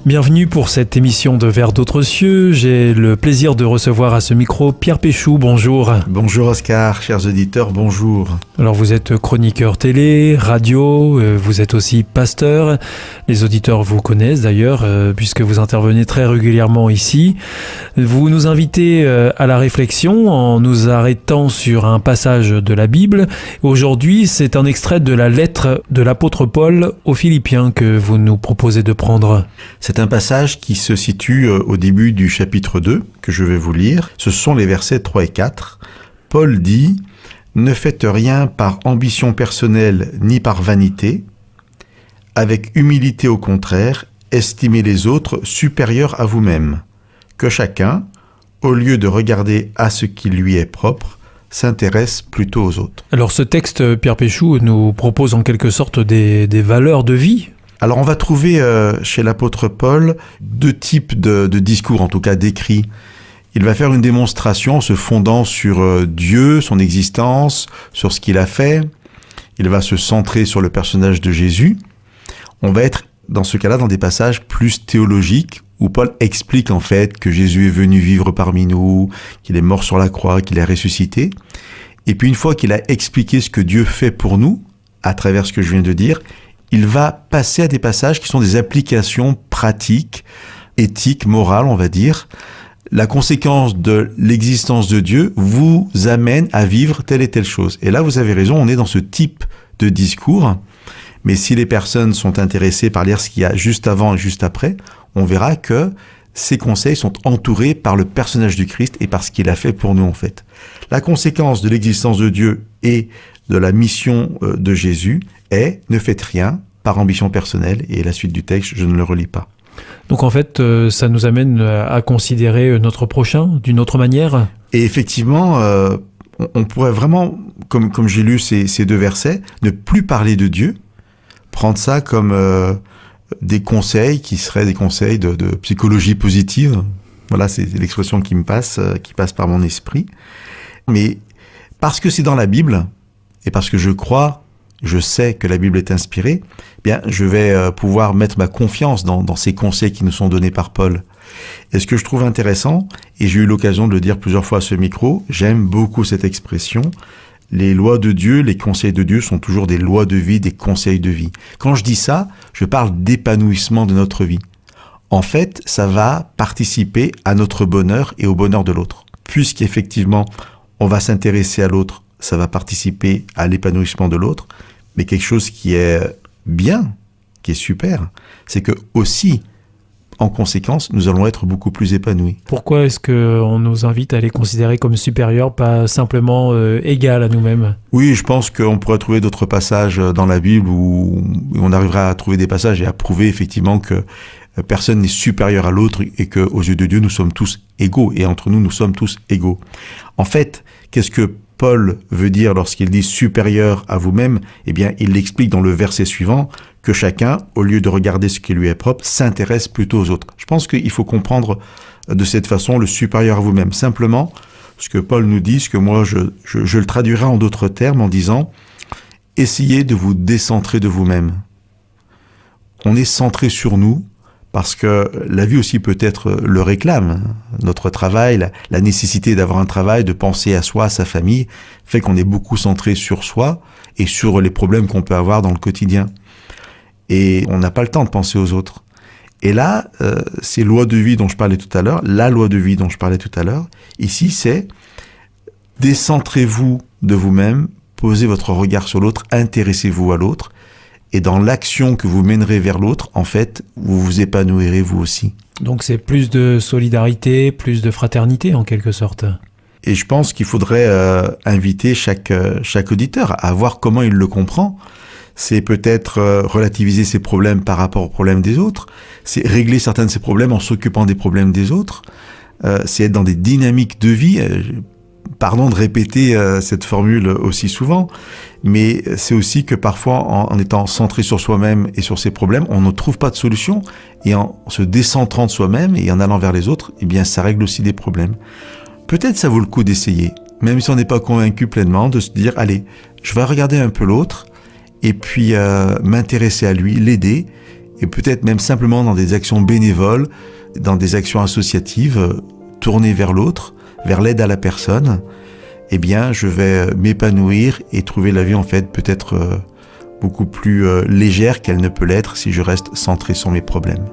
Bienvenue pour cette émission de Vers d'autres cieux. J'ai le plaisir de recevoir à ce micro Pierre Péchou. Bonjour. Bonjour Oscar, chers auditeurs, bonjour. Alors vous êtes chroniqueur télé, radio, vous êtes aussi pasteur. Les auditeurs vous connaissent d'ailleurs puisque vous intervenez très régulièrement ici. Vous nous invitez à la réflexion en nous arrêtant sur un passage de la Bible. Aujourd'hui, c'est un extrait de la lettre de l'apôtre Paul aux Philippiens que vous nous proposez de prendre. C'est un passage qui se situe au début du chapitre 2, que je vais vous lire. Ce sont les versets 3 et 4. Paul dit « Ne faites rien par ambition personnelle ni par vanité. Avec humilité au contraire, estimez les autres supérieurs à vous-même. Que chacun, au lieu de regarder à ce qui lui est propre, s'intéresse plutôt aux autres. » Alors ce texte, Pierre Péchou, nous propose en quelque sorte des valeurs de vie. Alors on va trouver chez l'apôtre Paul deux types de discours, en tout cas d'écrits. Il va faire une démonstration en se fondant sur Dieu, son existence, sur ce qu'il a fait. Il va se centrer sur le personnage de Jésus. On va être dans ce cas-là dans des passages plus théologiques où Paul explique en fait que Jésus est venu vivre parmi nous, qu'il est mort sur la croix, qu'il est ressuscité. Et puis une fois qu'il a expliqué ce que Dieu fait pour nous, à travers ce que je viens de dire, il va passer à des passages qui sont des applications pratiques, éthiques, morales, on va dire. La conséquence de l'existence de Dieu vous amène à vivre telle et telle chose. Et là, vous avez raison, on est dans ce type de discours. Mais si les personnes sont intéressées par lire ce qu'il y a juste avant et juste après, on verra que ces conseils sont entourés par le personnage du Christ et par ce qu'il a fait pour nous, en fait. La conséquence de l'existence de Dieu et de la mission de Jésus est « Ne faites rien par ambition personnelle » et la suite du texte, je ne le relis pas. Donc en fait, ça nous amène à considérer notre prochain d'une autre manière. Et effectivement, on pourrait vraiment, comme j'ai lu ces deux versets, ne plus parler de Dieu, prendre ça comme des conseils qui seraient des conseils de psychologie positive. Voilà, c'est l'expression qui passe par mon esprit. Mais parce que c'est dans la Bible, et parce que je sais que la Bible est inspirée, eh bien, je vais pouvoir mettre ma confiance dans ces conseils qui nous sont donnés par Paul. Et ce que je trouve intéressant, et j'ai eu l'occasion de le dire plusieurs fois à ce micro, j'aime beaucoup cette expression, les lois de Dieu, les conseils de Dieu sont toujours des lois de vie, des conseils de vie. Quand je dis ça, je parle d'épanouissement de notre vie. En fait, ça va participer à notre bonheur et au bonheur de l'autre. Puisqu'effectivement, on va s'intéresser à l'autre, ça va participer à l'épanouissement de l'autre, mais quelque chose qui est bien, qui est super, c'est que aussi, en conséquence, nous allons être beaucoup plus épanouis. Pourquoi est-ce qu'on nous invite à les considérer comme supérieurs, pas simplement égales à nous-mêmes ? Oui, je pense qu'on pourrait trouver d'autres passages dans la Bible où on arrivera à trouver des passages et à prouver effectivement que personne n'est supérieur à l'autre et qu'aux yeux de Dieu, nous sommes tous égaux et entre nous, nous sommes tous égaux. En fait, qu'est-ce que Paul veut dire lorsqu'il dit « supérieur à vous-même », eh bien, il l'explique dans le verset suivant, que chacun, au lieu de regarder ce qui lui est propre, s'intéresse plutôt aux autres. Je pense qu'il faut comprendre de cette façon le supérieur à vous-même. Simplement, ce que Paul nous dit, ce que moi je le traduirai en d'autres termes en disant « essayez de vous décentrer de vous-même ». On est centré sur nous, parce que la vie aussi peut-être le réclame. Notre travail, la nécessité d'avoir un travail, de penser à soi, à sa famille, fait qu'on est beaucoup centré sur soi et sur les problèmes qu'on peut avoir dans le quotidien. Et on n'a pas le temps de penser aux autres. Et là, ces lois de vie dont je parlais tout à l'heure, la loi de vie dont je parlais tout à l'heure, ici c'est décentrez-vous de vous-même, posez votre regard sur l'autre, intéressez-vous à l'autre, et dans l'action que vous mènerez vers l'autre, en fait, vous vous épanouirez vous aussi. Donc c'est plus de solidarité, plus de fraternité en quelque sorte. Et je pense qu'il faudrait inviter chaque auditeur à voir comment il le comprend. C'est peut-être relativiser ses problèmes par rapport aux problèmes des autres. C'est régler certains de ses problèmes en s'occupant des problèmes des autres. C'est être dans des dynamiques de vie. Pardon de répéter cette formule aussi souvent, mais c'est aussi que parfois, en étant centré sur soi-même et sur ses problèmes, on ne trouve pas de solution. Et en se décentrant de soi-même et en allant vers les autres, eh bien, ça règle aussi des problèmes. Peut-être ça vaut le coup d'essayer, même si on n'est pas convaincu pleinement, de se dire, allez, je vais regarder un peu l'autre, et puis m'intéresser à lui, l'aider, et peut-être même simplement dans des actions bénévoles, dans des actions associatives, tournées vers l'autre, vers l'aide à la personne, eh bien, je vais m'épanouir et trouver la vie, en fait, peut-être beaucoup plus légère qu'elle ne peut l'être si je reste centré sur mes problèmes.